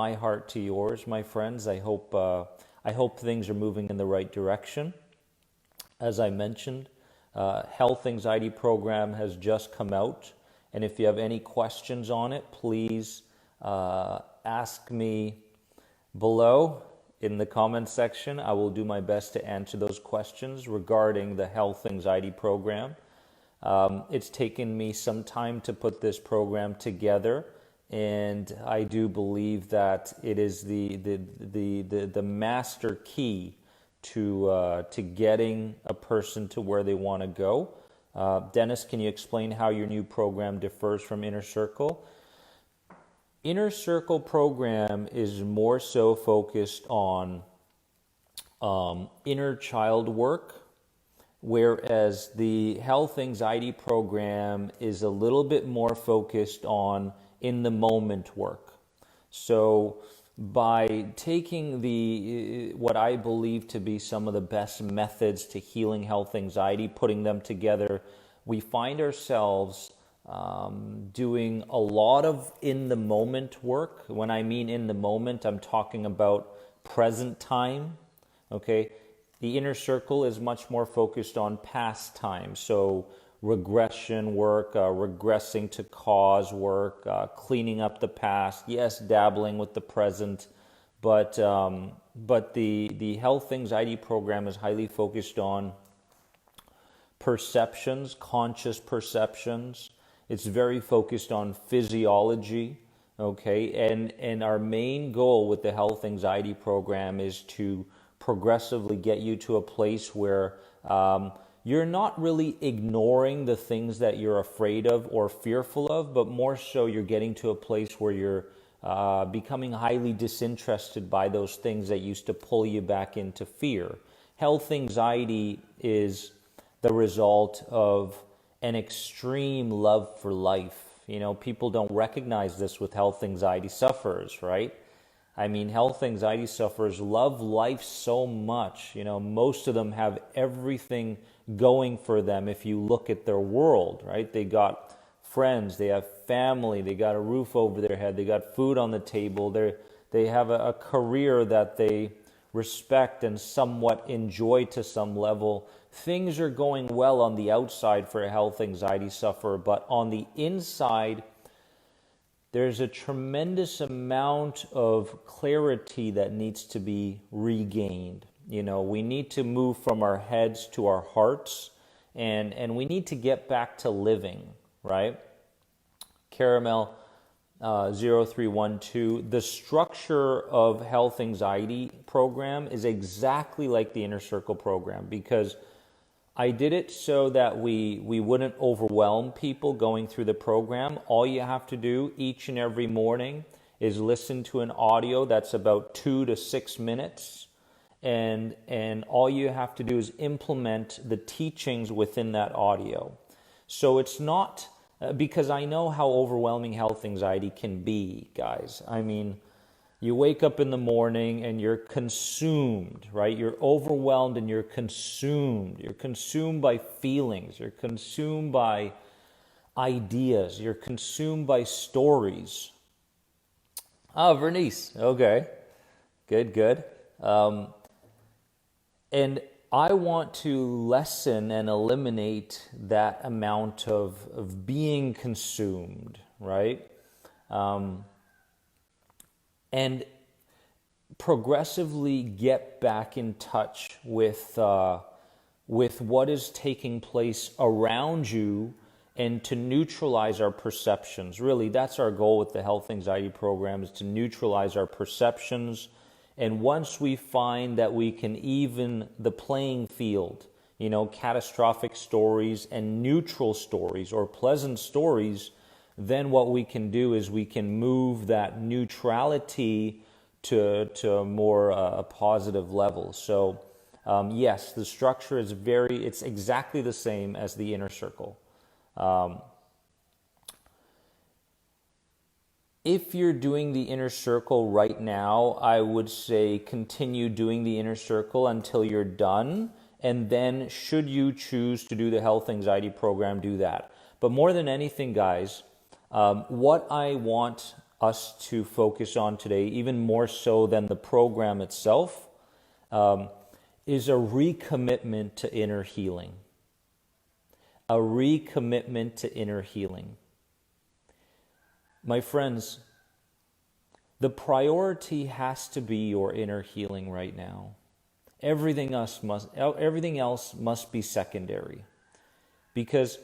my heart to yours, my friends. I hope things are moving in the right direction. As I mentioned, Health Anxiety Program has just come out, and if you have any questions on it, please ask me below in the comment section. I will do my best to answer those questions regarding the Health Anxiety Program. It's taken me some time to put this program together, and I do believe that it is the master key to getting a person to where they want to go. Dennis, can you explain how your new program differs from Inner Circle? Inner Circle program is more so focused on inner child work, whereas the Health Anxiety Program is a little bit more focused on in the moment work. So by taking what I believe to be some of the best methods to healing health anxiety, putting them together, we find ourselves doing a lot of in the moment work. When I mean in the moment, I'm talking about present time. Okay, the Inner Circle is much more focused on past time, so regression work, regressing to cause work, cleaning up the past. Yes, dabbling with the present, but the Health Anxiety Program is highly focused on perceptions, conscious perceptions. It's very focused on physiology. Okay, and our main goal with the Health Anxiety Program is to progressively get you to a place where you're not really ignoring the things that you're afraid of or fearful of, but more so you're getting to a place where you're becoming highly disinterested by those things that used to pull you back into fear. Health anxiety is the result of an extreme love for life. You know, people don't recognize this with health anxiety sufferers, right? I mean, health anxiety sufferers love life so much. You know, most of them have everything going for them if you look at their world, right? They got friends, they have family, they got a roof over their head, they got food on the table, they have a career that they respect and somewhat enjoy to some level. Things are going well on the outside for a health anxiety sufferer, but on the inside, there's a tremendous amount of clarity that needs to be regained. You know, we need to move from our heads to our hearts, and we need to get back to living, right? Caramel 0312, the structure of Health Anxiety Program is exactly like the Inner Circle program, because I did it so that we wouldn't overwhelm people going through the program. All you have to do each and every morning is listen to an audio that's about 2 to 6 minutes, and all you have to do is implement the teachings within that audio. So it's not, because I know how overwhelming health anxiety can be, guys. I mean, you wake up in the morning and you're consumed, right? You're overwhelmed and you're consumed. You're consumed by feelings. You're consumed by ideas. You're consumed by stories. Oh, Vernice. Okay. Good. And I want to lessen and eliminate that amount of being consumed, right? And progressively get back in touch with what is taking place around you, and to neutralize our perceptions. Really, that's our goal with the Health Anxiety Program, is to neutralize our perceptions. And once we find that we can even the playing field, you know, catastrophic stories and neutral stories or pleasant stories, then what we can do is we can move that neutrality to a more positive level. So yes, the structure is it's exactly the same as the Inner Circle. If you're doing the Inner Circle right now, I would say continue doing the Inner Circle until you're done. And then should you choose to do the Health Anxiety Program, do that. But more than anything, guys, what I want us to focus on today, even more so than the program itself, is a recommitment to inner healing. A recommitment to inner healing. My friends, the priority has to be your inner healing right now. Everything else must be secondary. Because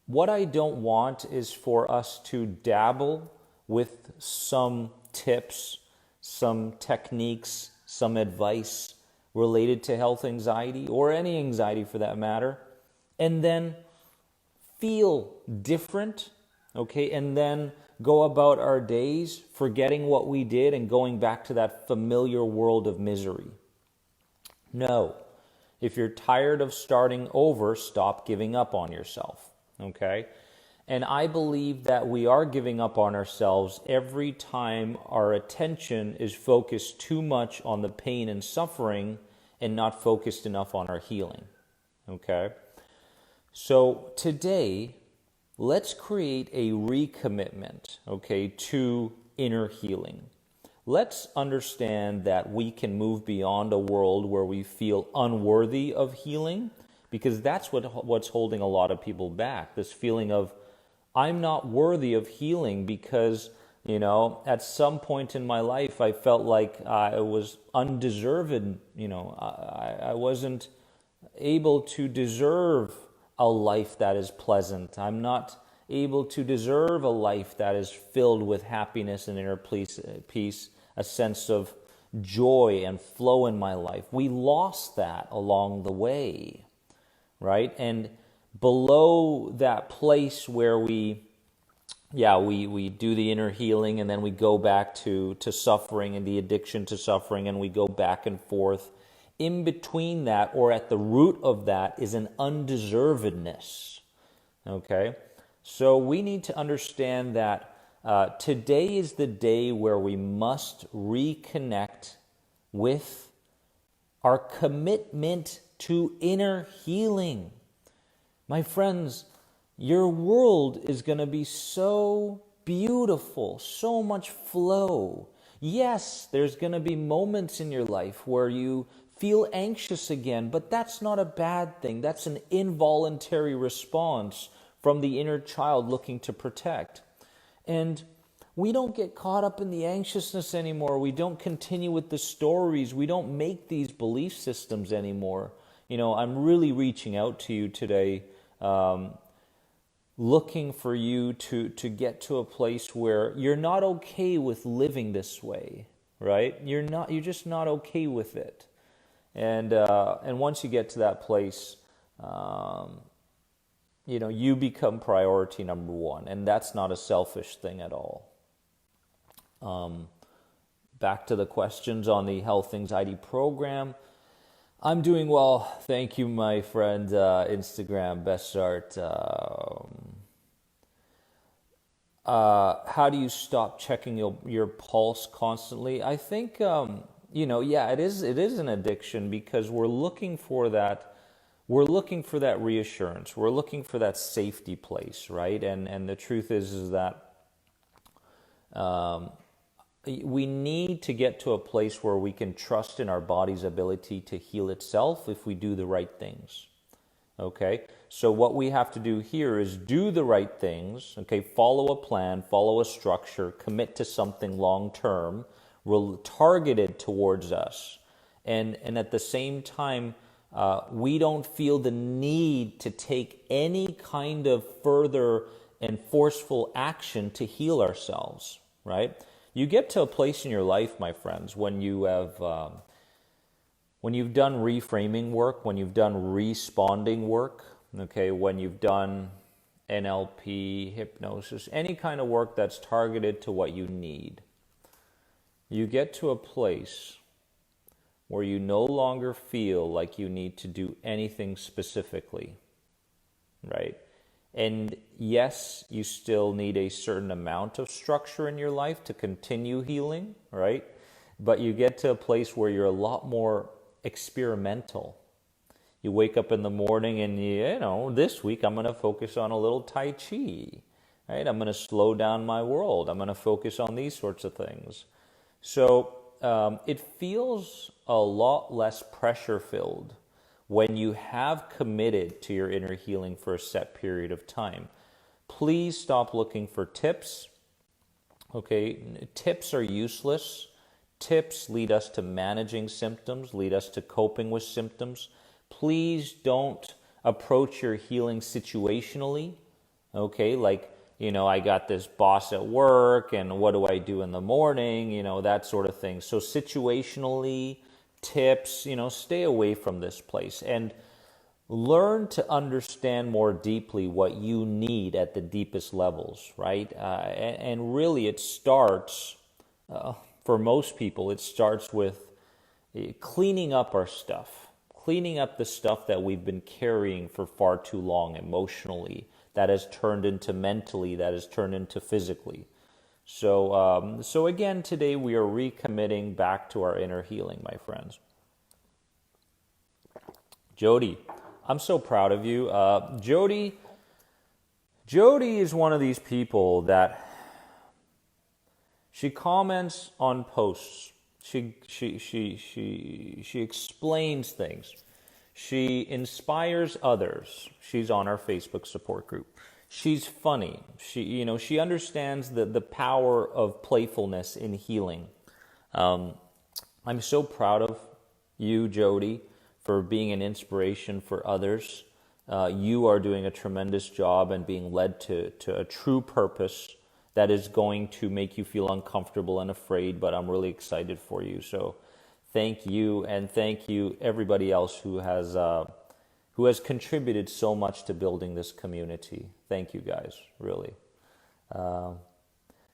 what I don't want is for us to dabble with some tips, some techniques, some advice related to health anxiety, or any anxiety for that matter, and then feel different, okay, and then go about our days forgetting what we did and going back to that familiar world of misery. No. If you're tired of starting over, stop giving up on yourself, okay? And I believe that we are giving up on ourselves every time our attention is focused too much on the pain and suffering and not focused enough on our healing, okay? So today, let's create a recommitment, okay, to inner healing. Let's understand that we can move beyond a world where we feel unworthy of healing, because that's what's holding a lot of people back. This feeling of, I'm not worthy of healing because, at some point in my life I felt like I was undeserved, I wasn't able to deserve a life that is pleasant. I'm not able to deserve a life that is filled with happiness and inner peace, a sense of joy and flow in my life. We lost that along the way, right? And below that place where we do the inner healing, and then we go back to suffering and the addiction to suffering, and we go back and forth. In between that, or at the root of that, is an undeservedness, okay? So we need to understand that today is the day where we must reconnect with our commitment to inner healing. My friends, your world is going to be so beautiful, so much flow. Yes, there's going to be moments in your life where you feel anxious again, but that's not a bad thing. That's an involuntary response from the inner child looking to protect. And we don't get caught up in the anxiousness anymore. We don't continue with the stories. We don't make these belief systems anymore. I'm really reaching out to you today, looking for you to get to a place where you're not okay with living this way, right? You're just not okay with it. And once you get to that place, you become priority number one, and that's not a selfish thing at all. Back to the questions on the health anxiety program. I'm doing well, thank you, my friend. Instagram, Best Art. How do you stop checking your pulse constantly? I think, it is an addiction, because we're looking for that reassurance. We're looking for that safety place, right? And the truth is that we need to get to a place where we can trust in our body's ability to heal itself if we do the right things. Okay? So what we have to do here is do the right things, okay? Follow a plan, follow a structure, commit to something long-term, targeted towards us. And at the same time, we don't feel the need to take any kind of further and forceful action to heal ourselves, right? You get to a place in your life, my friends, when you have, when you've done reframing work, when you've done responding work, okay, when you've done NLP, hypnosis, any kind of work that's targeted to what you need, you get to a place where you no longer feel like you need to do anything specifically, right? And yes, you still need a certain amount of structure in your life to continue healing, right? But you get to a place where you're a lot more experimental. You wake up in the morning and, this week I'm going to focus on a little Tai Chi. right? I'm going to slow down my world. I'm going to focus on these sorts of things. So it feels a lot less pressure filled when you have committed to your inner healing for a set period of time. Please stop looking for tips. Okay, tips are useless. Tips lead us to managing symptoms, lead us to coping with symptoms. Please don't approach your healing situationally. Okay, like, I got this boss at work and what do I do in the morning, that sort of thing. So situationally, tips, stay away from this place and learn to understand more deeply what you need at the deepest levels, right? And really it starts, for most people, it starts with cleaning up our stuff, cleaning up the stuff that we've been carrying for far too long emotionally, that has turned into mentally, that has turned into physically. So again, today we are recommitting back to our inner healing, my friends. Jody, I'm so proud of you. Jody is one of these people that she comments on posts. She explains things. She inspires others. She's on our Facebook support group. She's funny. She understands the power of playfulness in healing. I'm so proud of you, Jody, for being an inspiration for others. You are doing a tremendous job and being led to a true purpose that is going to make you feel uncomfortable and afraid, but I'm really excited for you. So thank you, and thank you everybody else who has contributed so much to building this community. Thank you guys, really.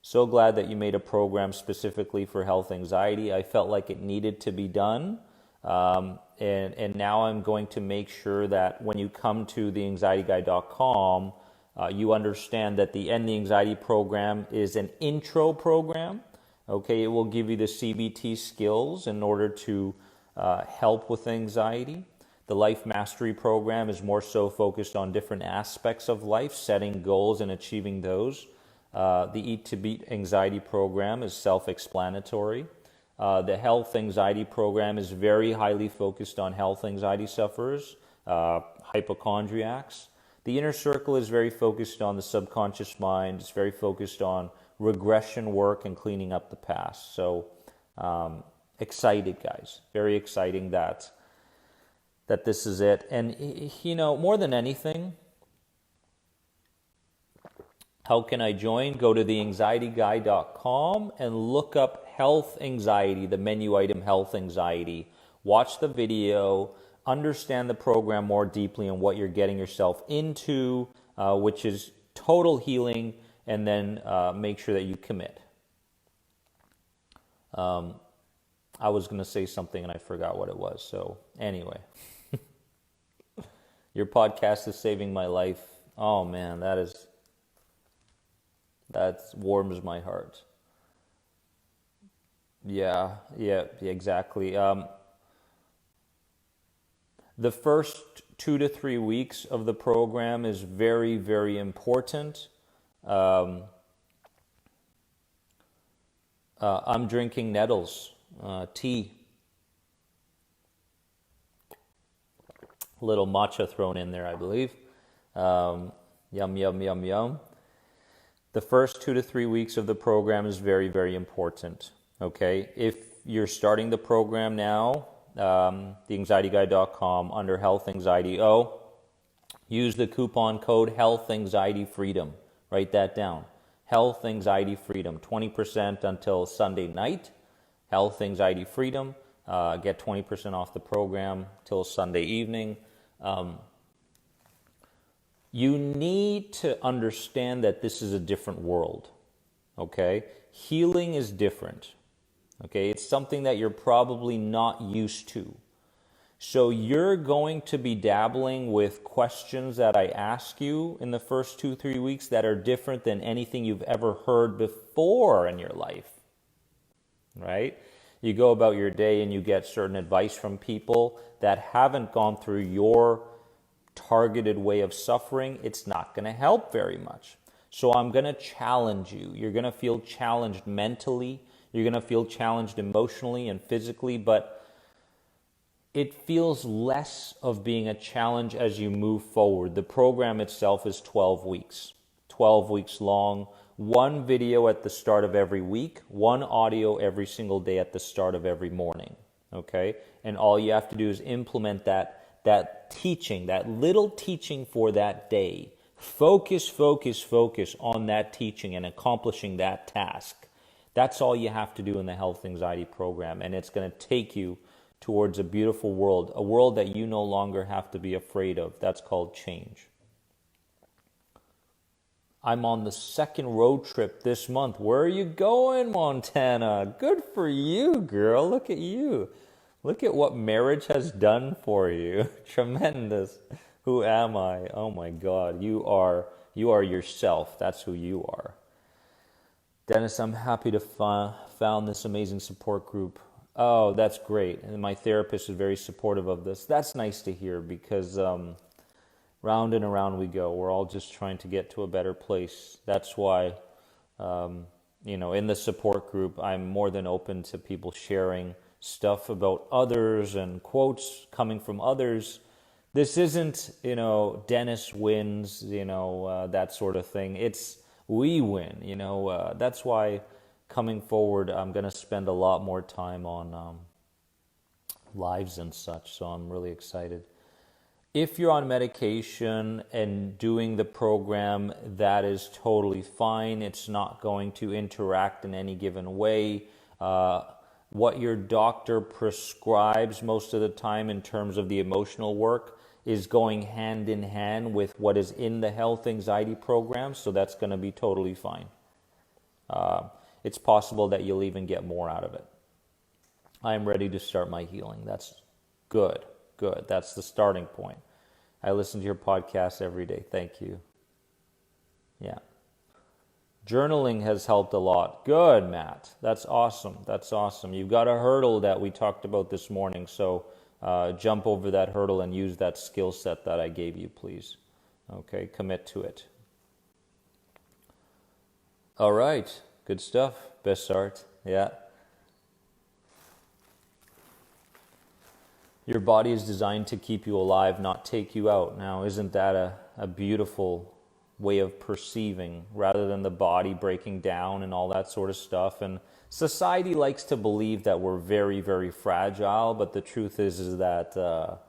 So glad that you made a program specifically for health anxiety. I felt like it needed to be done. And now I'm going to make sure that when you come to theanxietyguy.com, you understand that the End the Anxiety program is an intro program. Okay, it will give you the CBT skills in order to help with anxiety. The Life Mastery program is more so focused on different aspects of life, setting goals and achieving those. The Eat to Beat Anxiety program is self-explanatory. The Health Anxiety program is very highly focused on health anxiety sufferers, hypochondriacs. The Inner Circle is very focused on the subconscious mind. It's very focused on regression work and cleaning up the past. So excited, guys. Very exciting that this is it. And, more than anything, how can I join? Go to theanxietyguy.com and look up health anxiety, the menu item health anxiety. Watch the video, understand the program more deeply and what you're getting yourself into, which is total healing, and then make sure that you commit. I was going to say something and I forgot what it was. So anyway, your podcast is saving my life. Oh man, that warms my heart. Yeah, exactly. The first 2 to 3 weeks of the program is very, very important. I'm drinking nettles, tea. A little matcha thrown in there, I believe. Yum, yum, yum, yum. The first 2 to 3 weeks of the program is very, very important. Okay, if you're starting the program now, theanxietyguy.com under Health Anxiety use the coupon code Health Anxiety Freedom. Write that down. Health Anxiety Freedom, 20% until Sunday night. Health Anxiety Freedom, get 20% off the program till Sunday evening. You need to understand that this is a different world. Okay, healing is different. Okay, it's something that you're probably not used to. So you're going to be dabbling with questions that I ask you in the first 2-3 weeks that are different than anything you've ever heard before in your life, right? You go about your day and you get certain advice from people that haven't gone through your targeted way of suffering. It's not going to help very much. So I'm going to challenge you. You're going to feel challenged mentally. You're going to feel challenged emotionally and physically, but it feels less of being a challenge as you move forward. The program itself is 12 weeks. 12 weeks long. One video at the start of every week. One audio every single day at the start of every morning. Okay? And all you have to do is implement that teaching, that little teaching for that day. Focus on that teaching and accomplishing that task. That's all you have to do in the health anxiety program. And it's going to take you towards a beautiful world, a world that you no longer have to be afraid of. That's called change. I'm on the second road trip this month. Where are you going, Montana? Good for you, girl. Look at you. Look at what marriage has done for you. Tremendous. Who am I? Oh my God. You are yourself. That's who you are. Dennis, I'm happy to found this amazing support group. Oh, that's great. And my therapist is very supportive of this. That's nice to hear because round and around we go. We're all just trying to get to a better place. That's why, in the support group, I'm more than open to people sharing stuff about others and quotes coming from others. This isn't, Dennis wins, that sort of thing. It's we win, that's why coming forward, I'm going to spend a lot more time on lives and such, so I'm really excited. If you're on medication and doing the program, that is totally fine. It's not going to interact in any given way. What your doctor prescribes most of the time in terms of the emotional work is going hand in hand with what is in the health anxiety program, so that's going to be totally fine. It's possible that you'll even get more out of it. I'm ready to start my healing. That's good. That's the starting point. I listen to your podcast every day. Thank you. Yeah. Journaling has helped a lot. Good, Matt. That's awesome. You've got a hurdle that we talked about this morning, so jump over that hurdle and use that skill set that I gave you, please. Okay, commit to it. All right. Good stuff. Best art. Yeah. Your body is designed to keep you alive, not take you out. Now, isn't that a beautiful way of perceiving, rather than the body breaking down and all that sort of stuff? And society likes to believe that we're very, very fragile, but the truth is that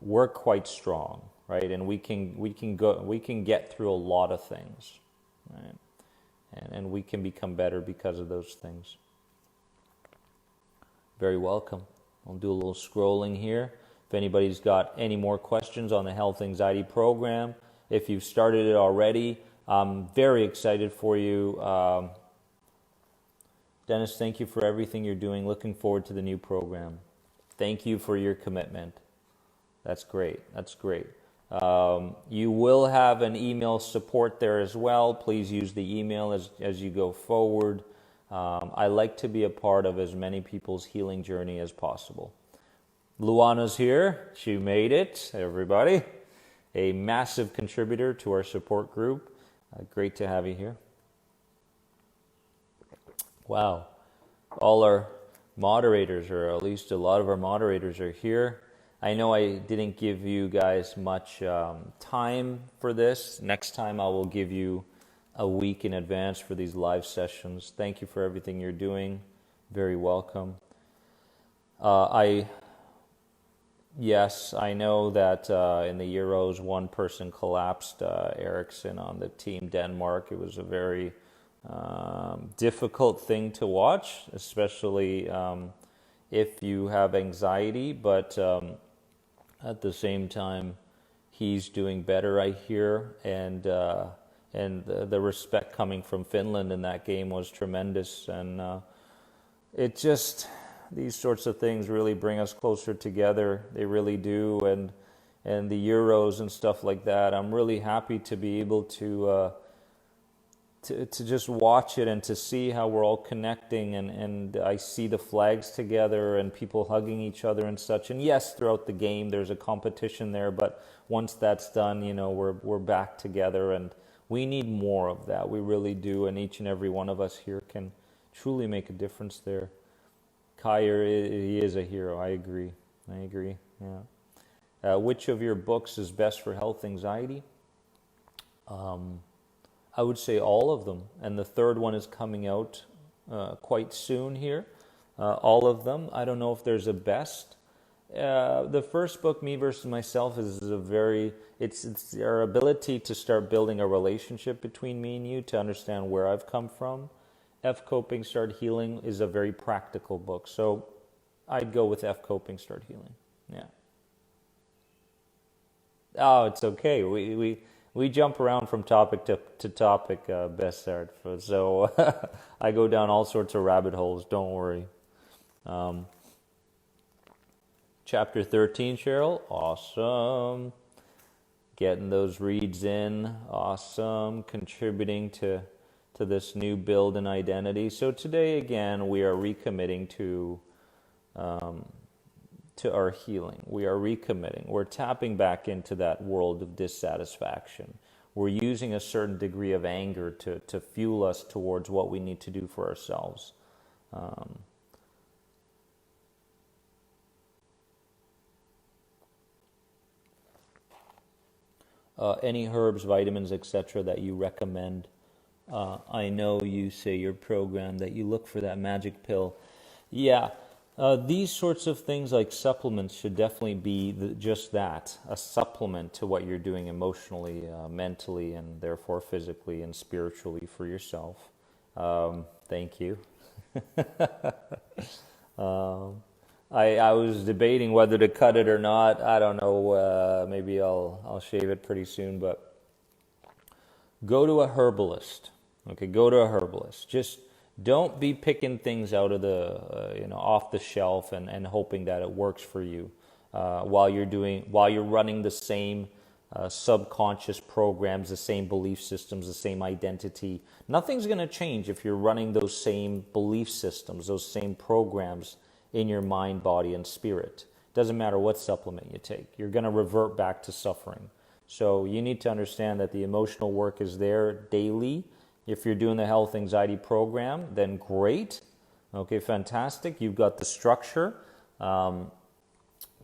we're quite strong, right? And we can get through a lot of things, right? And we can become better because of those things. Very welcome. I'll do a little scrolling here. If anybody's got any more questions on the health anxiety program, if you've started it already, I'm very excited for you. Dennis, thank you for everything you're doing. Looking forward to the new program. Thank you for your commitment. That's great. You will have an email support there as well. Please use the email as you go forward. I like to be a part of as many people's healing journey as possible. Luana's here. She made it, everybody. A massive contributor to our support group. Great to have you here. Wow. All our moderators, or at least a lot of our moderators, are here. I know I didn't give you guys much time for this. Next time I will give you a week in advance for these live sessions. Thank you for everything you're doing. Very welcome. Yes, I know that in the Euros, one person collapsed, Eriksson on the team Denmark. It was a very difficult thing to watch, especially if you have anxiety, but at the same time, he's doing better, I hear, and the respect coming from Finland in that game was tremendous, and it just, these sorts of things really bring us closer together. They really do, and the Euros and stuff like that. I'm really happy to be able to just watch it and to see how we're all connecting, and I see the flags together and people hugging each other and such. And yes, throughout the game there's a competition there, but once that's done, we're back together and We need more of that. We really do, and each and every one of us here can truly make a difference there. Kyer, he is a hero. I agree. Yeah. Which of your books is best for health anxiety? I would say all of them, and the third one is coming out quite soon here. All of them. I don't know if there's a best. The first book, Me versus Myself, is it's our ability to start building a relationship between me and you, to understand where I've come from. F Coping, Start Healing is a very practical book, so I'd go with F Coping, Start Healing. Yeah. Oh, it's okay. We jump around from topic to topic, Bessard. So I go down all sorts of rabbit holes. Don't worry. Chapter 13, Cheryl. Awesome. Getting those reads in. Awesome. Contributing to this new build and identity. So today, again, we are recommitting to our healing. We are recommitting. We're tapping back into that world of dissatisfaction. We're using a certain degree of anger to fuel us towards what we need to do for ourselves. Any herbs, vitamins, etc. that you recommend? I know you say your program that you look for that magic pill. Yeah, these sorts of things like supplements should definitely be just that, a supplement to what you're doing emotionally, mentally, and therefore physically and spiritually for yourself. Thank you. I was debating whether to cut it or not. I don't know. Maybe I'll shave it pretty soon. But go to a herbalist. Okay, go to a herbalist. Just don't be picking things out of the off the shelf and hoping that it works for you while you're running the same subconscious programs, the same belief systems, the same identity. Nothing's going to change if you're running those same belief systems, those same programs in your mind, body, and spirit. Doesn't matter what supplement you take. You're going to revert back to suffering. So you need to understand that the emotional work is there daily. If you're doing the health anxiety program, then great. Okay, fantastic. You've got the structure.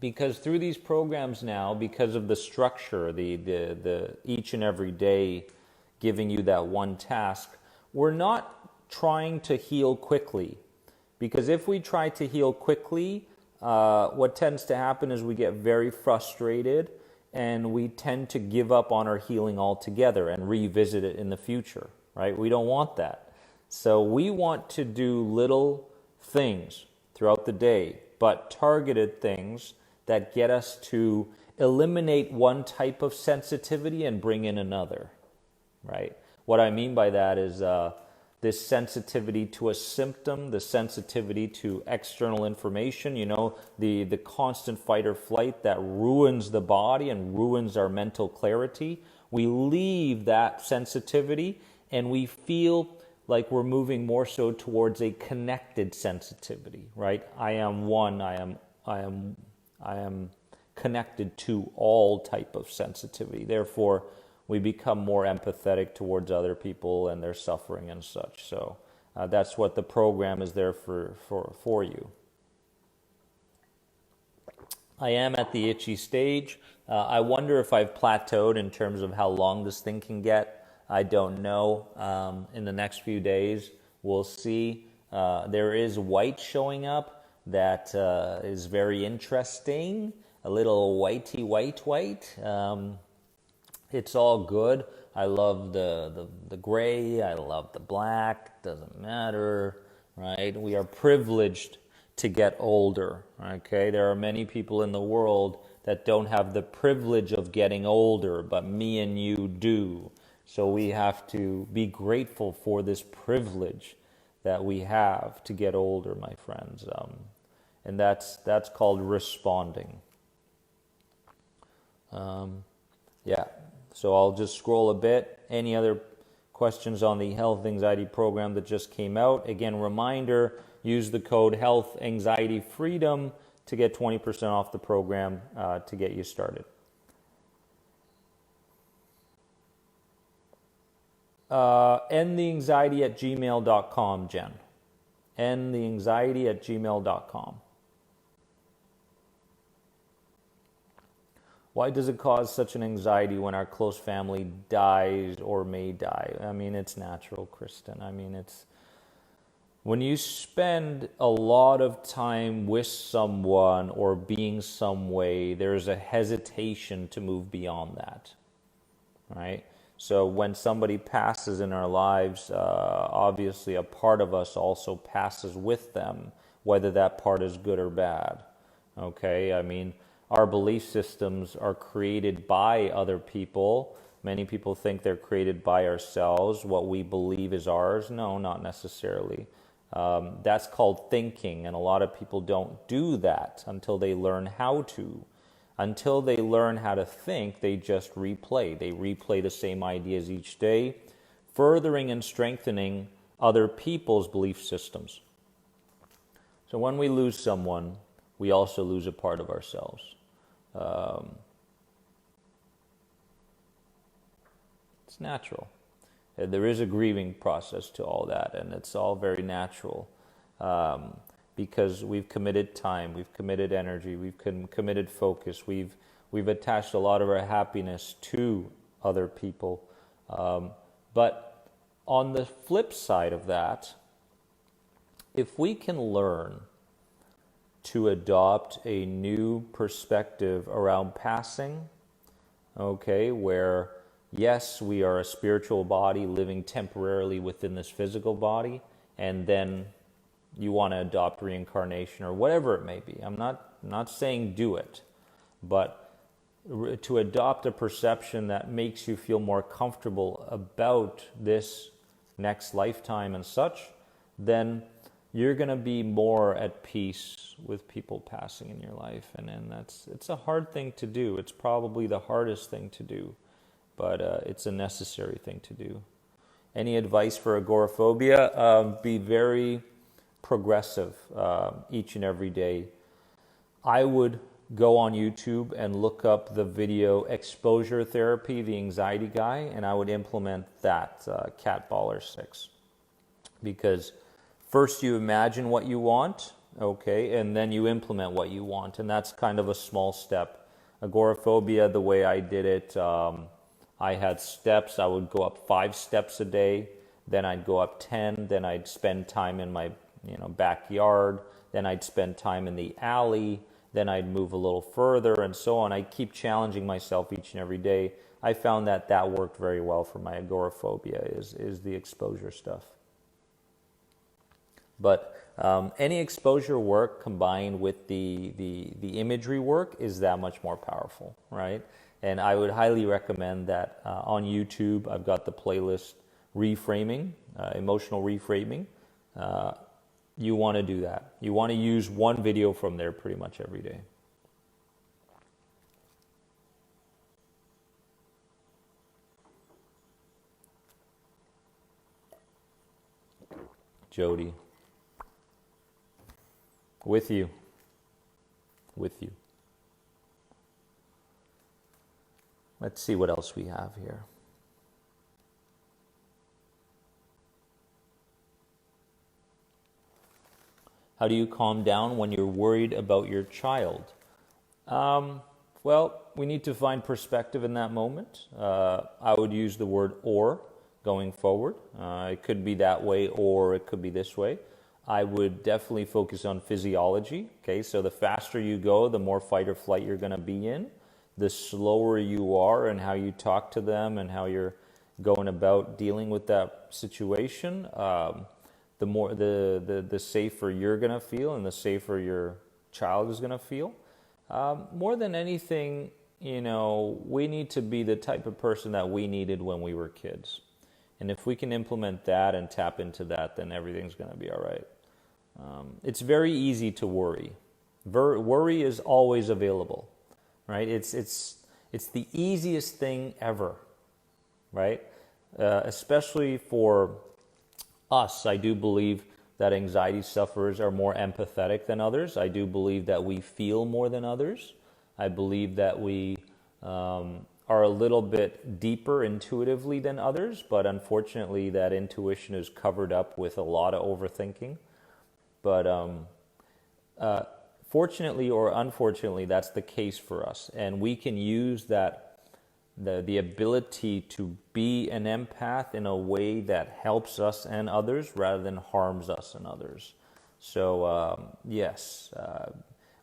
Because through these programs now, because of the structure, the each and every day giving you that one task, we're not trying to heal quickly. Because if we try to heal quickly, what tends to happen is we get very frustrated and we tend to give up on our healing altogether and revisit it in the future, right? We don't want that. So we want to do little things throughout the day, but targeted things that get us to eliminate one type of sensitivity and bring in another, right? What I mean by that is this sensitivity to a symptom, the sensitivity to external information, the constant fight or flight that ruins the body and ruins our mental clarity. We leave that sensitivity and we feel like we're moving more so towards a connected sensitivity, right? I am one, I am connected to all type of sensitivity. Therefore, we become more empathetic towards other people and their suffering and such. So that's what the program is there for you. I am at the itchy stage. I wonder if I've plateaued in terms of how long this thing can get. I don't know. In the next few days, we'll see. There is white showing up that is very interesting. A little whitey white. It's all good. I love the gray. I love the black. Doesn't matter, right? We are privileged to get older, okay? There are many people in the world that don't have the privilege of getting older, but me and you do. So we have to be grateful for this privilege that we have to get older, my friends. And that's called responding. Yeah. So I'll just scroll a bit. Any other questions on the health anxiety program that just came out? Again, reminder, use the code Health Anxiety Freedom to get 20% off the program to get you started. endtheanxiety@gmail.com, Jen. endtheanxiety@gmail.com. Why does it cause such an anxiety when our close family dies or may die? I mean, it's natural, Kristen. I mean, it's when you spend a lot of time with someone or being some way, there's a hesitation to move beyond that, right? So when somebody passes in our lives, obviously a part of us also passes with them, whether that part is good or bad, okay? I mean, our belief systems are created by other people. Many people think they're created by ourselves. What we believe is ours. No, not necessarily. That's called thinking, and a lot of people don't do that until they learn how to. Until they learn how to think, they just replay. They replay the same ideas each day, furthering and strengthening other people's belief systems. So when we lose someone, we also lose a part of ourselves. It's natural. There is a grieving process to all that, and it's all very natural because we've committed time, we've committed energy, we've committed focus, we've attached a lot of our happiness to other people. But on the flip side of that, if we can learn to adopt a new perspective around passing, okay, where yes, we are a spiritual body living temporarily within this physical body, and then you want to adopt reincarnation or whatever it may be. I'm not saying do it, but to adopt a perception that makes you feel more comfortable about this next lifetime and such, then you're going to be more at peace with people passing in your life. And it's a hard thing to do. It's probably the hardest thing to do, but it's a necessary thing to do. Any advice for agoraphobia? Be very progressive each and every day. I would go on YouTube and look up the video Exposure Therapy, the Anxiety Guy, and I would implement that, Cat Baller 6. Because first you imagine what you want, okay, and then you implement what you want, and that's kind of a small step. Agoraphobia, the way I did it, I had steps. I would go up 5 steps a day, then I'd go up 10, then I'd spend time in my backyard, then I'd spend time in the alley, then I'd move a little further, and so on. I keep challenging myself each and every day. I found that worked very well for my agoraphobia, is the exposure stuff. But any exposure work combined with the imagery work is that much more powerful, right? And I would highly recommend that on YouTube. I've got the playlist Reframing, Emotional Reframing. You want to do that. You want to use one video from there pretty much every day. Jody. With you. Let's see what else we have here. How do you calm down when you're worried about your child? Well, we need to find perspective in that moment. I would use the word or going forward. It could be that way or it could be this way. I would definitely focus on physiology. Okay, so the faster you go, the more fight or flight you're going to be in. The slower you are and how you talk to them and how you're going about dealing with that situation, the more the safer you're going to feel and the safer your child is going to feel. More than anything, we need to be the type of person that we needed when we were kids. And if we can implement that and tap into that, then everything's going to be all right. It's very easy to worry. Worry is always available, right? It's the easiest thing ever, right? Especially for us. I do believe that anxiety sufferers are more empathetic than others. I do believe that we feel more than others. I believe that we are a little bit deeper intuitively than others, but unfortunately that intuition is covered up with a lot of overthinking. But fortunately or unfortunately, that's the case for us. And we can use that, the ability to be an empath in a way that helps us and others rather than harms us and others. So yes,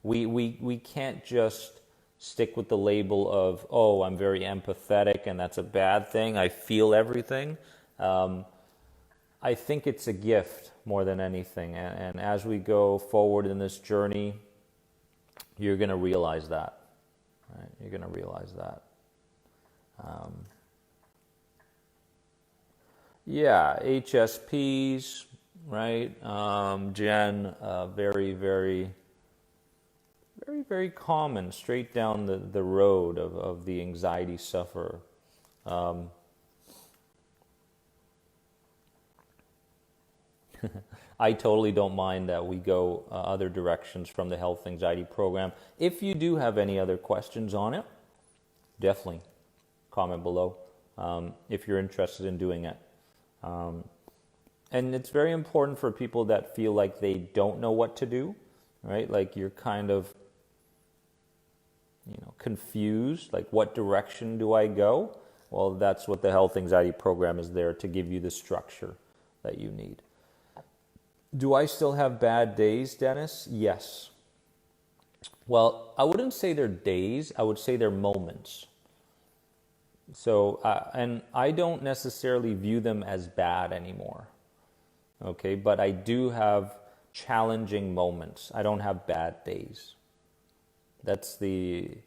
we can't just stick with the label of, oh, I'm very empathetic and that's a bad thing, I feel everything. I think it's a gift more than anything. And as we go forward in this journey, you're going to realize that. Right? You're going to realize that. Yeah, HSPs, right? Jen, very, very, very, very common, straight down the road of the anxiety sufferer. I totally don't mind that we go other directions from the health anxiety program. If you do have any other questions on it, definitely comment below if you're interested in doing it. And it's very important for people that feel like they don't know what to do, right? Like you're kind of, confused, like what direction do I go? Well, that's what the health anxiety program is there to give you the structure that you need. Do I still have bad days, Dennis? Yes. Well, I wouldn't say they're days, I would say they're moments. So, and I don't necessarily view them as bad anymore. Okay, but I do have challenging moments. I don't have bad days. That's the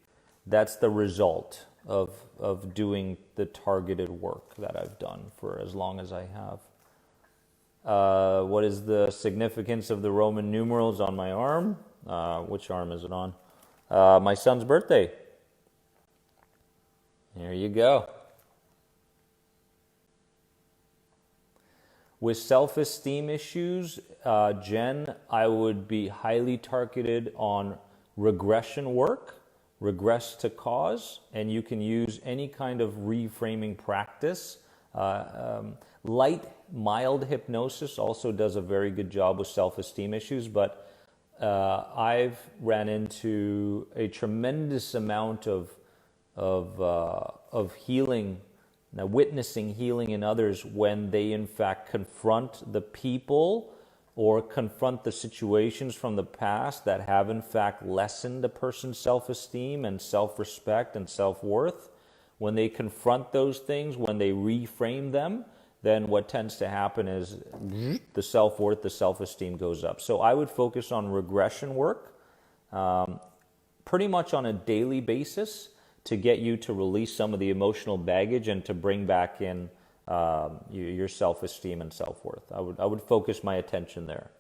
result of doing the targeted work that I've done for as long as I have. What is the significance of the Roman numerals on my arm? Which arm is it on? My son's birthday. There you go. With self-esteem issues, Jen, I would be highly targeted on regression work, regress to cause, and you can use any kind of reframing practice. Light, mild hypnosis also does a very good job with self-esteem issues, but I've ran into a tremendous amount of healing, witnessing healing in others when they in fact confront the people or confront the situations from the past that have in fact lessened a person's self-esteem and self-respect and self-worth. When they confront those things, when they reframe them, then what tends to happen is the self-worth, the self-esteem goes up. So I would focus on regression work pretty much on a daily basis to get you to release some of the emotional baggage and to bring back in your self-esteem and self-worth. I would focus my attention there.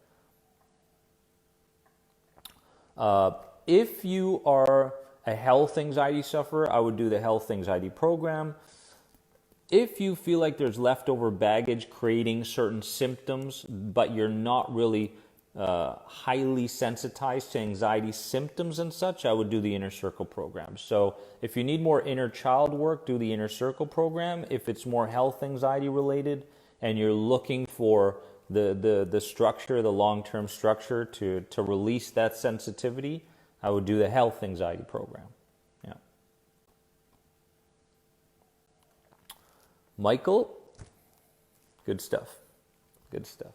If you are a health anxiety sufferer, I would do the health anxiety program. If you feel like there's leftover baggage creating certain symptoms, but you're not really highly sensitized to anxiety symptoms and such, I would do the Inner Circle program. So if you need more inner child work, do the Inner Circle program. If it's more health anxiety related and you're looking for the structure, the long-term structure to release that sensitivity, I would do the health anxiety program. Yeah. Michael, good stuff. Good stuff.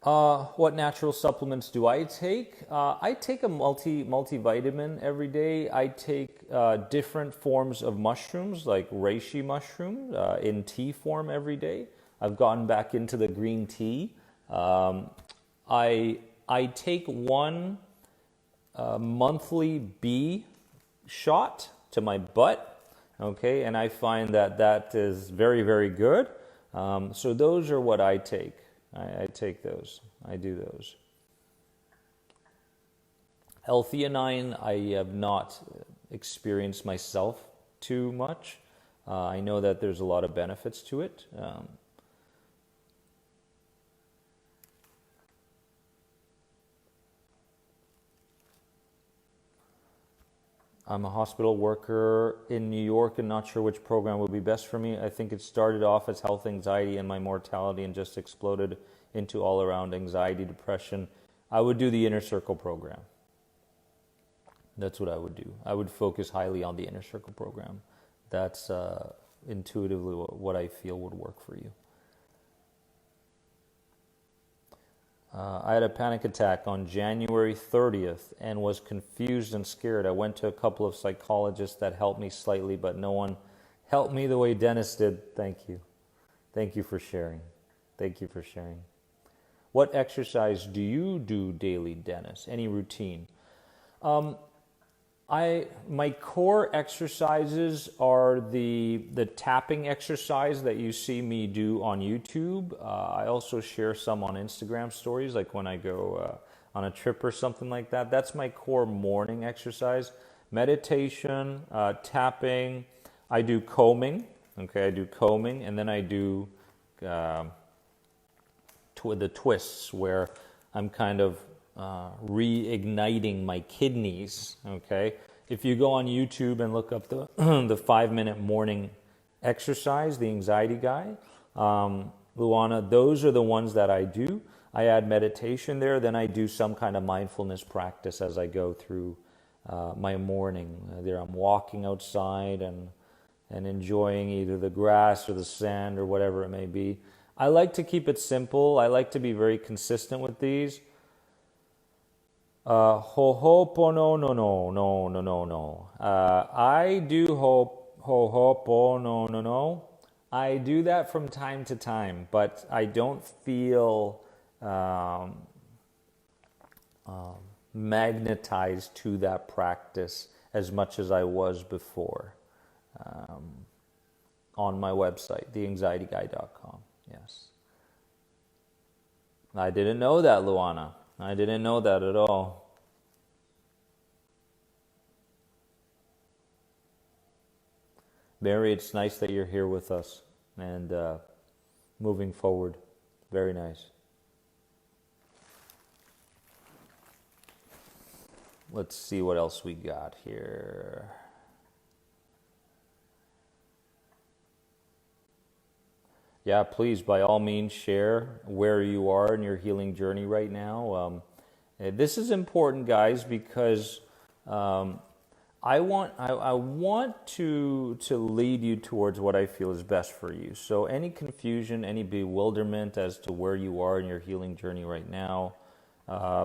What natural supplements do I take? I take a multivitamin every day. I take different forms of mushrooms, like reishi mushroom, in tea form every day. I've gotten back into the green tea. I take one monthly bee shot to my butt, okay, and I find that is very, very good. So those are what I take. I take those. I do those. L-theanine, I have not experienced myself too much. I know that there's a lot of benefits to it. I'm a hospital worker in New York and not sure which program would be best for me. I think it started off as health anxiety and my mortality and just exploded into all around anxiety, depression. I would do the Inner Circle program. That's what I would do. I would focus highly on the Inner Circle program. That's intuitively what I feel would work for you. I had a panic attack on January 30th and was confused and scared. I went to a couple of psychologists that helped me slightly, but no one helped me the way Dennis did. Thank you. Thank you for sharing. Thank you for sharing. What exercise do you do daily, Dennis? Any routine? My core exercises are the tapping exercise that you see me do on YouTube. I also share some on Instagram stories, like when I go on a trip or something like that. That's my core morning exercise. Meditation, tapping. I do combing. Okay, I do combing, and then I do the twists where I'm kind of reigniting my kidneys. Okay, if you go on YouTube and look up the the 5-minute morning exercise, the anxiety guy, Luana, those are the ones that I do. I add meditation there, then I do some kind of mindfulness practice as I go through my morning. There I'm walking outside and enjoying either the grass or the sand or whatever it may be. I like to keep it simple. I like to be very consistent with these. Ho'oponopono, no. I do ho'oponopono. I do that from time to time, but I don't feel magnetized to that practice as much as I was before. On my website, theanxietyguy.com. Yes. I didn't know that, Luana. I didn't know that at all. Mary, it's nice that you're here with us and moving forward. Very nice. Let's see what else we got here. Yeah, please, by all means, share where you are in your healing journey right now. This is important, guys, because I want to lead you towards what I feel is best for you. So any confusion, any bewilderment as to where you are in your healing journey right now,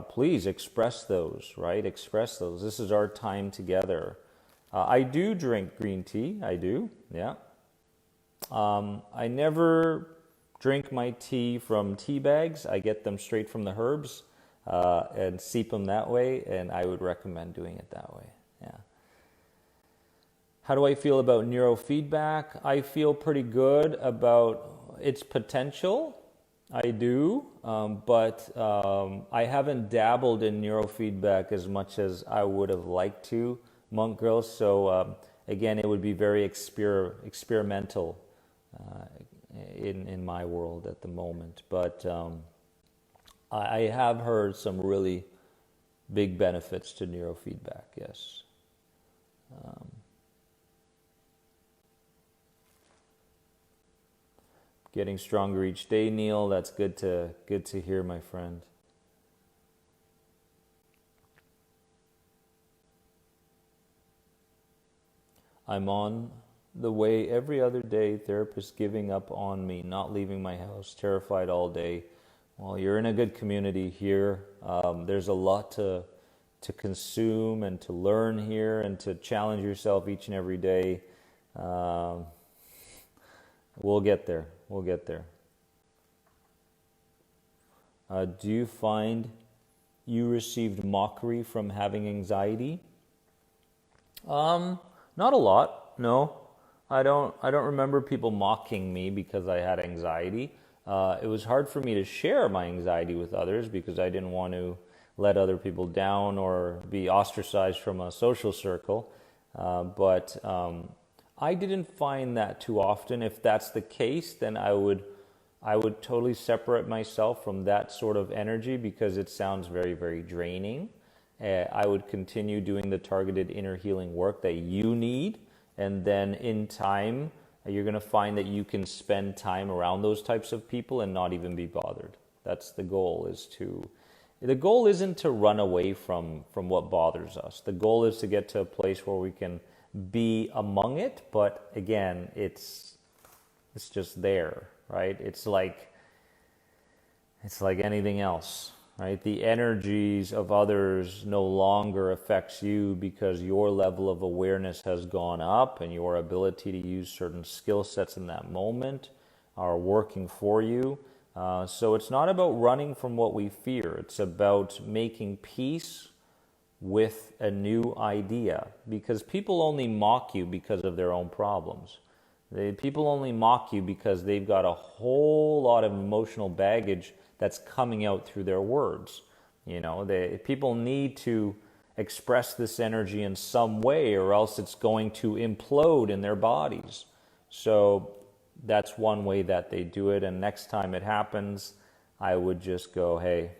please express those, right? Express those. This is our time together. I do drink green tea. I do, yeah. I never drink my tea from tea bags. I get them straight from the herbs and steep them that way, and I would recommend doing it that way. Yeah. How do I feel about neurofeedback? I feel pretty good about its potential. I do, but I haven't dabbled in neurofeedback as much as I would have liked to, Monk Girls. So again, it would be very experimental in my world at the moment. But I have heard some really big benefits to neurofeedback, yes. Getting stronger each day, Neil. That's good to hear, my friend. I'm on the way every other day. Therapist giving up on me, not leaving my house, terrified all day. Well, you're in a good community here. There's a lot to consume and to learn here and to challenge yourself each and every day. We'll get there. We'll get there. Do you find you received mockery from having anxiety? Not a lot, no. I don't remember people mocking me because I had anxiety. It was hard for me to share my anxiety with others because I didn't want to let other people down or be ostracized from a social circle. But I didn't find that too often. If that's the case, then I would totally separate myself from that sort of energy because it sounds very, very draining. I would continue doing the targeted inner healing work that you need. And then in time, you're going to find that you can spend time around those types of people and not even be bothered. That's the goal. The goal isn't to run away from what bothers us. The goal is to get to a place where we can be among it. But again, it's just there, right? It's like anything else, right? The energies of others no longer affects you because your level of awareness has gone up and your ability to use certain skill sets in that moment are working for you. So it's not about running from what we fear. It's about making peace with a new idea, because people only mock you because of their own problems. People only mock you because they've got a whole lot of emotional baggage that's coming out through their words. People need to express this energy in some way, or else it's going to implode in their bodies. So that's one way that they do it. And next time it happens, I would just go, hey,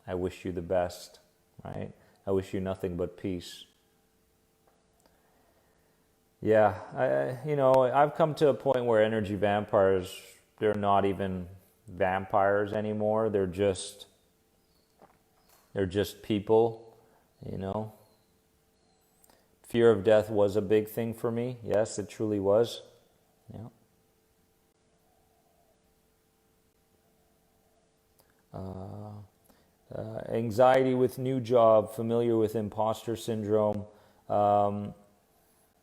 I wish you the best, right? I wish you nothing but peace. Yeah, I've come to a point where energy vampires, they're not even vampires anymore. They're just people, Fear of death was a big thing for me. Yes, it truly was. Yeah. Anxiety with new job, familiar with imposter syndrome.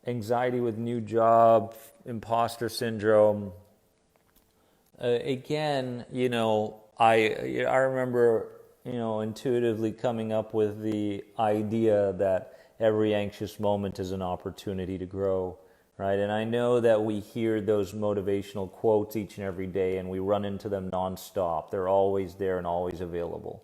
Anxiety with new job, imposter syndrome. Again, I remember, intuitively coming up with the idea that every anxious moment is an opportunity to grow, right? And I know that we hear those motivational quotes each and every day, and we run into them nonstop. They're always there and always available.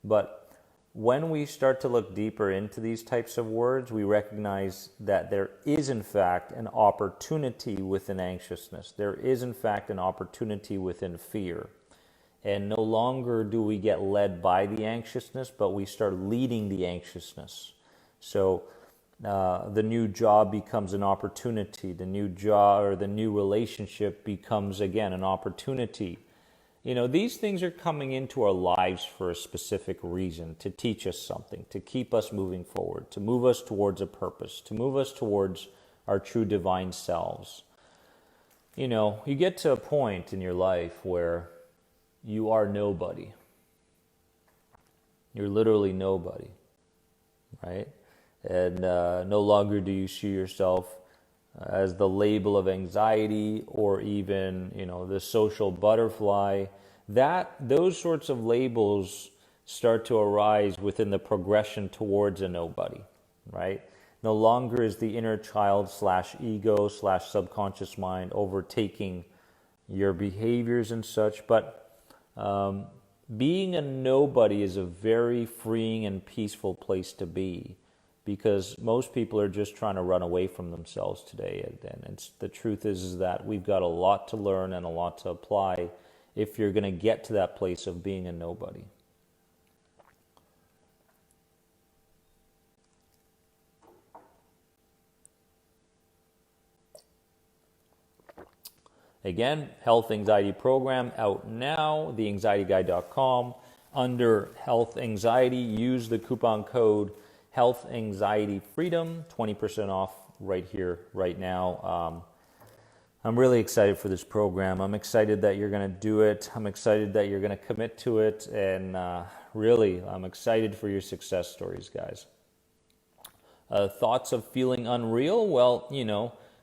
But when we start to look deeper into these types of words, we recognize that there is, in fact, an opportunity within anxiousness. There is, in fact, an opportunity within fear. And no longer do we get led by the anxiousness, but we start leading the anxiousness. So the new job becomes an opportunity. The new job or the new relationship becomes, again, an opportunity. These things are coming into our lives for a specific reason, to teach us something, to keep us moving forward, to move us towards a purpose, to move us towards our true divine selves. You get to a point in your life where you are nobody. You're literally nobody, right? And no longer do you see yourself as the label of anxiety or even, the social butterfly. Those sorts of labels start to arise within the progression towards a nobody, right? No longer is the inner child /ego /subconscious mind overtaking your behaviors and such, but being a nobody is a very freeing and peaceful place to be, because most people are just trying to run away from themselves today. And the truth is that we've got a lot to learn and a lot to apply if you're going to get to that place of being a nobody. Again, Health Anxiety Program out now, theanxietyguy.com. Under Health Anxiety, use the coupon code Health Anxiety Freedom, 20% off right here, right now. I'm really excited for this program. I'm excited that you're going to do it. I'm excited that you're going to commit to it. And really, I'm excited for your success stories, guys. Thoughts of feeling unreal? Well,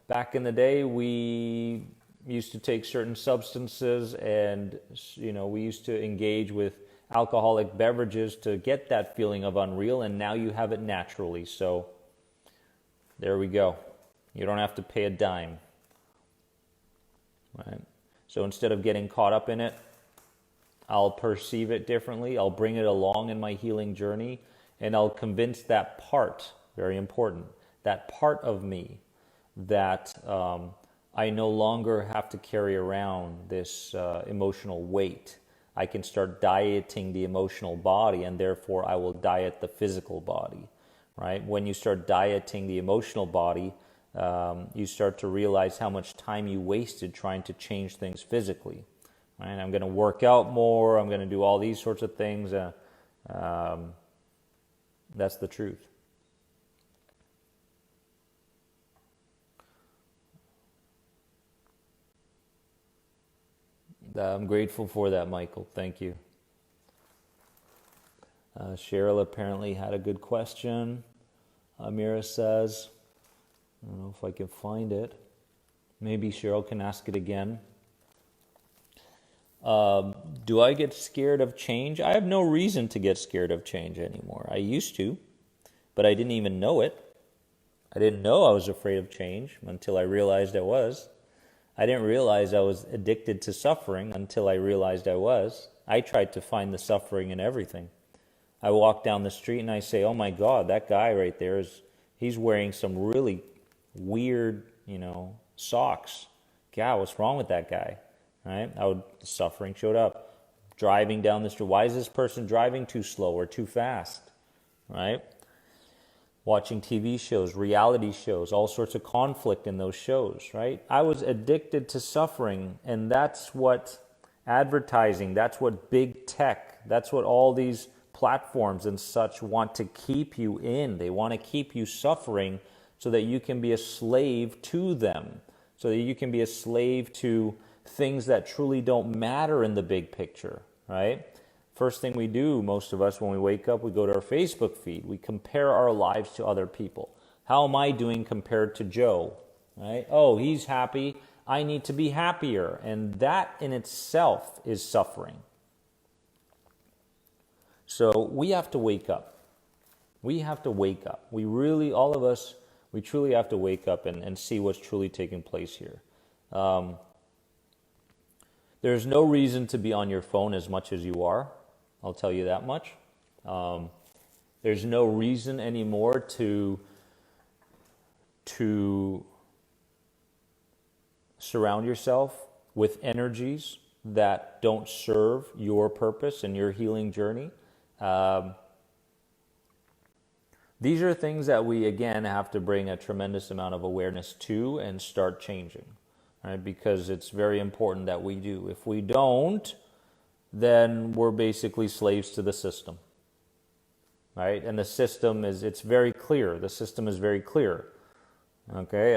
back in the day, we used to take certain substances and, we used to engage with alcoholic beverages to get that feeling of unreal, and now you have it naturally. So there we go. You don't have to pay a dime. Right? So instead of getting caught up in it, I'll perceive it differently. I'll bring it along in my healing journey, and I'll convince that part, very important, that part of me that I no longer have to carry around this emotional weight. I can start dieting the emotional body, and therefore I will diet the physical body, right? When you start dieting the emotional body, you start to realize how much time you wasted trying to change things physically, right? I'm going to work out more, I'm going to do all these sorts of things. That's the truth. I'm grateful for that, Michael. Thank you. Cheryl apparently had a good question. Amira says, I don't know if I can find it. Maybe Cheryl can ask it again. Do I get scared of change? I have no reason to get scared of change anymore. I used to, but I didn't even know it. I didn't know I was afraid of change until I realized I was. I didn't realize I was addicted to suffering until I realized I was. I tried to find the suffering in everything. I walk down the street and I say, oh my God, that guy right there, he's wearing some really weird, socks. God, what's wrong with that guy? Right? Suffering showed up. Driving down the street. Why is this person driving too slow or too fast? Right? Watching TV shows, reality shows, all sorts of conflict in those shows, right? I was addicted to suffering, and that's what advertising, that's what big tech, that's what all these platforms and such want to keep you in. They want to keep you suffering so that you can be a slave to them, so that you can be a slave to things that truly don't matter in the big picture, right? First thing we do, most of us, when we wake up, we go to our Facebook feed. We compare our lives to other people. How am I doing compared to Joe? Right? Oh, he's happy. I need to be happier. And that in itself is suffering. So we have to wake up. We have to wake up. We really, all of us, we truly have to wake up and see what's truly taking place here. There's no reason to be on your phone as much as you are. I'll tell you that much. There's no reason anymore to surround yourself with energies that don't serve your purpose and your healing journey. These are things that we, again, have to bring a tremendous amount of awareness to and start changing, right? Because it's very important that we do. If we don't, then we're basically slaves to the system, right? And the system it's very clear. The system is very clear, okay?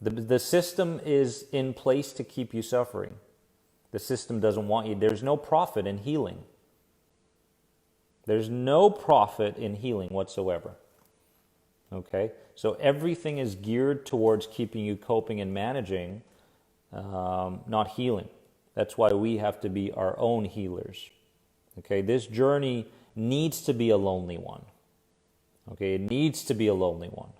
The system is in place to keep you suffering. The system doesn't want you. There's no profit in healing. There's no profit in healing whatsoever, okay? So everything is geared towards keeping you coping and managing, not healing. That's why we have to be our own healers. Okay, this journey needs to be a lonely one. Okay, it needs to be a lonely one.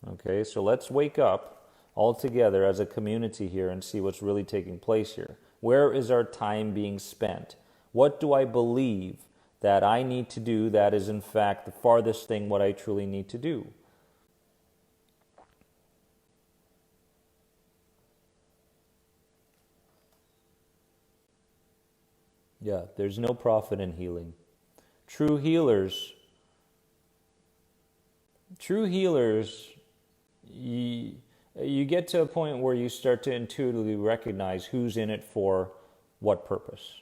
Okay, so let's wake up all together as a community here and see what's really taking place here. Where is our time being spent? What do I believe that I need to do that is in fact the farthest thing what I truly need to do? Yeah, there's no profit in healing. True healers, you get to a point where you start to intuitively recognize who's in it for what purpose.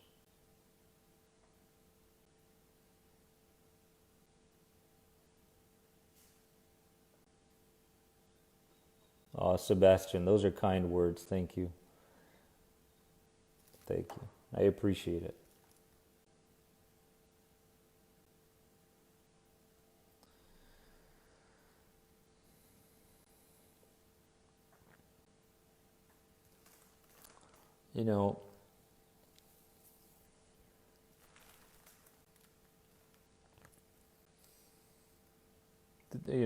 Oh, Sebastian, those are kind words. Thank you. Thank you. I appreciate it. You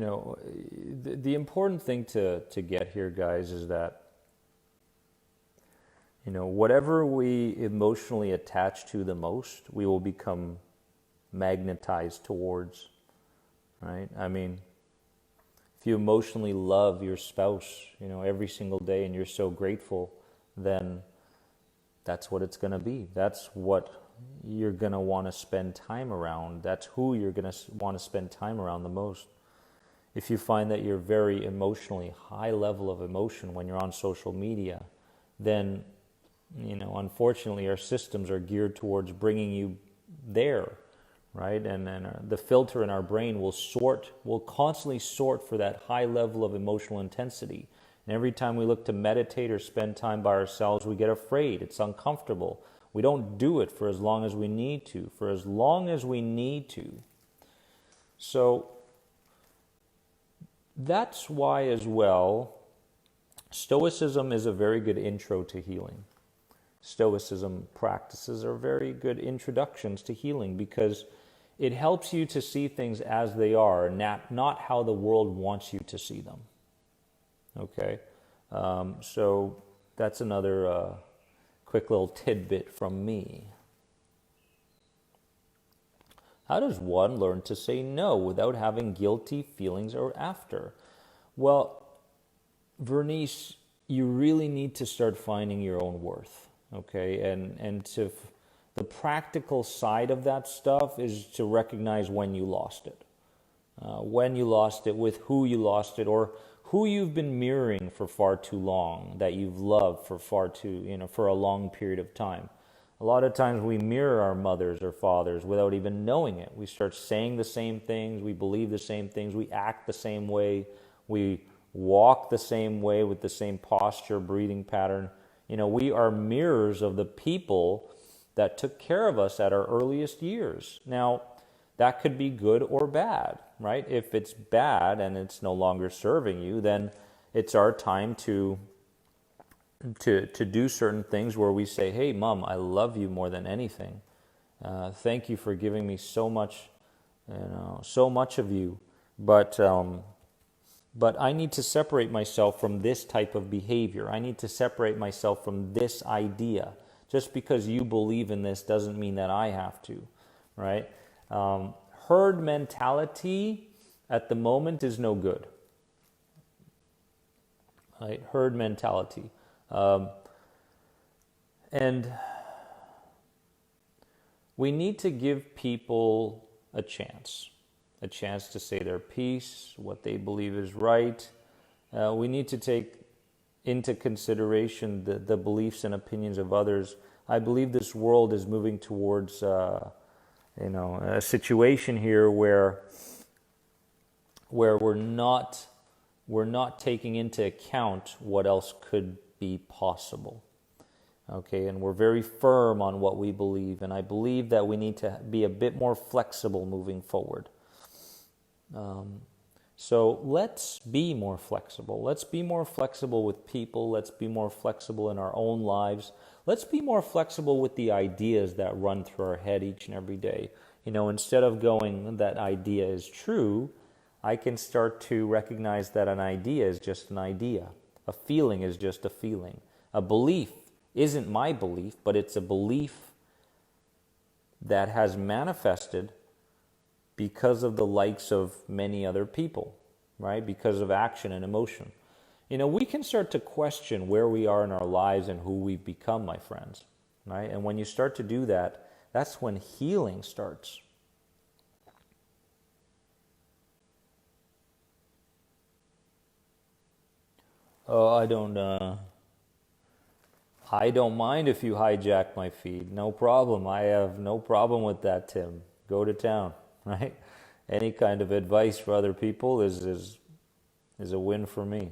know, the important thing to get here, guys, is that, whatever we emotionally attach to the most, we will become magnetized towards, right? I mean, if you emotionally love your spouse, every single day and you're so grateful, then that's what it's going to be. That's what you're going to want to spend time around. That's who you're going to want to spend time around the most. If you find that you're very emotionally high level of emotion when you're on social media, then, unfortunately our systems are geared towards bringing you there, right? And then the filter in our brain will constantly sort for that high level of emotional intensity. And every time we look to meditate or spend time by ourselves, we get afraid. It's uncomfortable. We don't do it for as long as we need to. So that's why as well, Stoicism is a very good intro to healing. Stoicism practices are very good introductions to healing because it helps you to see things as they are, not how the world wants you to see them. Okay? So that's another quick little tidbit from me. How does one learn to say no without having guilty feelings or after? Well, Vernice, you really need to start finding your own worth, okay? And the practical side of that stuff is to recognize when you lost it. When you lost it, with who you lost it, or who you've been mirroring for far too long, that you've loved for for a long period of time. A lot of times we mirror our mothers or fathers without even knowing it. We start saying the same things, we believe the same things, we act the same way, we walk the same way with the same posture, breathing pattern. We are mirrors of the people that took care of us at our earliest years. Now, that could be good or bad, right? If it's bad and it's no longer serving you, then it's our time to do certain things where we say, hey, Mom, I love you more than anything. Thank you for giving me so much, so much of you. But I need to separate myself from this type of behavior. I need to separate myself from this idea. Just because you believe in this doesn't mean that I have to, right? Herd mentality at the moment is no good. Right? Herd mentality. And we need to give people a chance to say their piece, what they believe is right. We need to take into consideration the beliefs and opinions of others. I believe this world is moving towards a situation here where we're not taking into account what else could be possible. Okay, and we're very firm on what we believe, and I believe that we need to be a bit more flexible moving forward. So let's be more flexible. Let's be more flexible with people. Let's be more flexible in our own lives. Let's be more flexible with the ideas that run through our head each and every day. Instead of going, that idea is true, I can start to recognize that an idea is just an idea. A feeling is just a feeling. A belief isn't my belief, but it's a belief that has manifested because of the likes of many other people, right? Because of action and emotion. We can start to question where we are in our lives and who we've become, my friends, right? And when you start to do that, that's when healing starts. Oh, I don't mind if you hijack my feed. No problem. I have no problem with that, Tim. Go to town, right? Any kind of advice for other people is a win for me.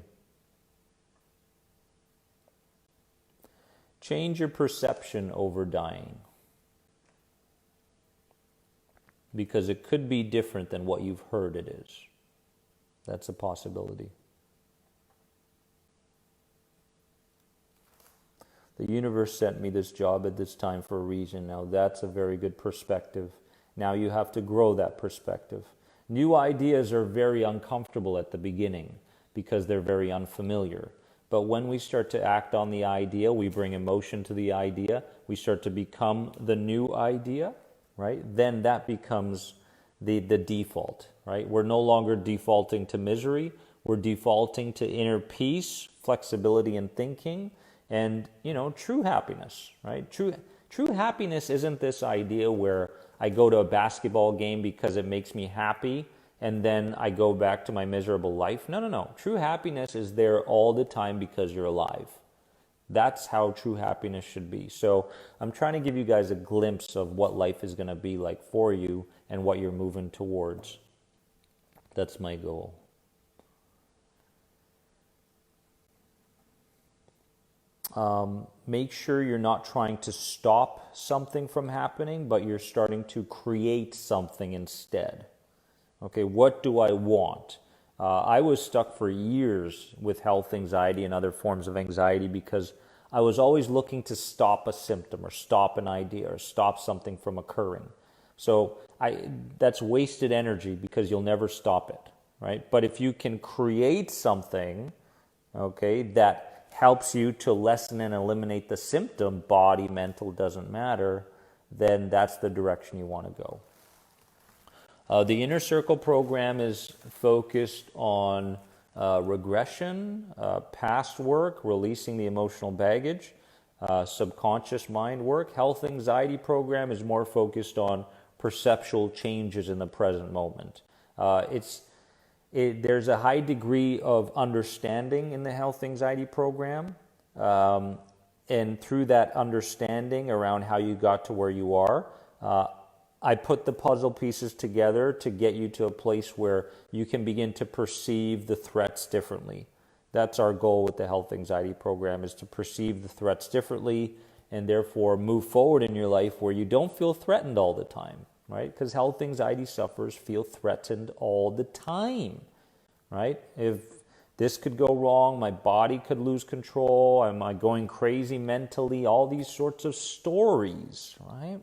Change your perception over dying. Because it could be different than what you've heard it is. That's a possibility. The universe sent me this job at this time for a reason. Now that's a very good perspective. Now you have to grow that perspective. New ideas are very uncomfortable at the beginning because they're very unfamiliar. But when we start to act on the idea, we bring emotion to the idea, we start to become the new idea, right? Then that becomes the default, right? We're no longer defaulting to misery. We're defaulting to inner peace, flexibility in thinking, And, true happiness, right? True happiness isn't this idea where I go to a basketball game because it makes me happy and then I go back to my miserable life. No. True happiness is there all the time because you're alive. That's how true happiness should be. So I'm trying to give you guys a glimpse of what life is going to be like for you and what you're moving towards. That's my goal. Make sure you're not trying to stop something from happening, but you're starting to create something instead. Okay, what do I want? I was stuck for years with health anxiety and other forms of anxiety because I was always looking to stop a symptom or stop an idea or stop something from occurring. So that's wasted energy because you'll never stop it, right? But if you can create something, okay, that helps you to lessen and eliminate the symptom, body, mental, doesn't matter, then that's the direction you want to go. The Inner Circle program is focused on regression, past work, releasing the emotional baggage, subconscious mind work. Health Anxiety program is more focused on perceptual changes in the present moment. There's a high degree of understanding in the Health Anxiety program, and through that understanding around how you got to where you are, I put the puzzle pieces together to get you to a place where you can begin to perceive the threats differently. That's our goal with the Health Anxiety program, is to perceive the threats differently and therefore move forward in your life where you don't feel threatened all the time, right? Because health anxiety sufferers feel threatened all the time, right? If this could go wrong, my body could lose control, am I going crazy mentally, all these sorts of stories, right?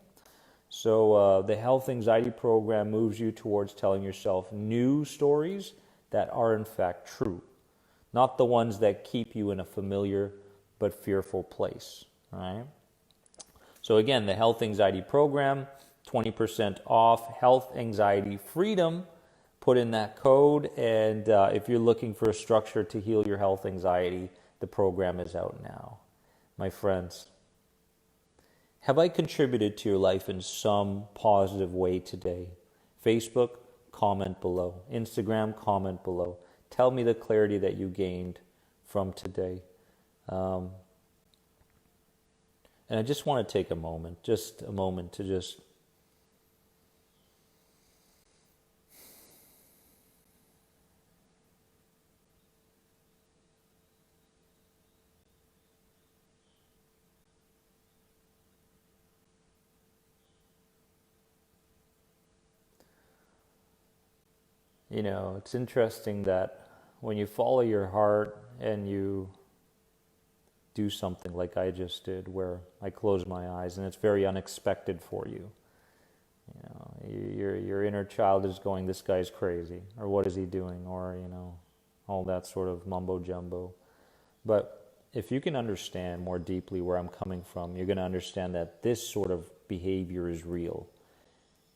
So the Health Anxiety program moves you towards telling yourself new stories that are in fact true, not the ones that keep you in a familiar but fearful place, right? So again, the Health Anxiety program, 20% off, Health Anxiety Freedom. Put in that code, and if you're looking for a structure to heal your health anxiety, the program is out now. My friends, have I contributed to your life in some positive way today? Facebook, comment below. Instagram, comment below. Tell me the clarity that you gained from today. And I just want to take a moment to just it's interesting that when you follow your heart and you do something like I just did, where I close my eyes and it's very unexpected for you. Your inner child is going, this guy's crazy, or what is he doing, or all that sort of mumbo jumbo. But if you can understand more deeply where I'm coming from, you're going to understand that this sort of behavior is real.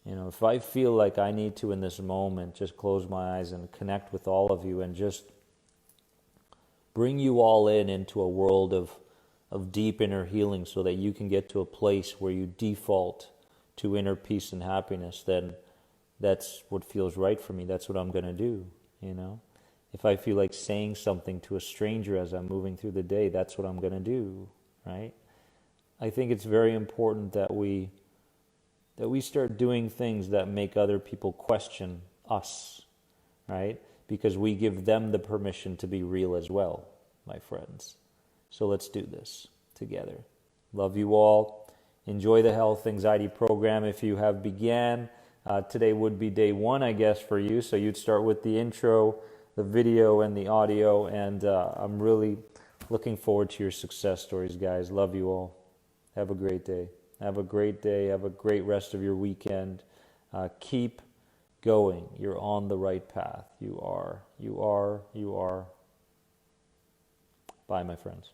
If I feel like I need to in this moment just close my eyes and connect with all of you and just bring you all into a world of deep inner healing so that you can get to a place where you default to inner peace and happiness, then that's what feels right for me. That's what I'm going to do, If I feel like saying something to a stranger as I'm moving through the day, that's what I'm going to do, right? I think it's very important that we start doing things that make other people question us, right? Because we give them the permission to be real as well, my friends. So let's do this together. Love you all. Enjoy the Health Anxiety program if you have began. Today would be day 1, I guess, for you. So you'd start with the intro, the video, and the audio. And I'm really looking forward to your success stories, guys. Love you all. Have a great day. Have a great day. Have a great rest of your weekend. Keep going. You're on the right path. You are. You are. You are. Bye, my friends.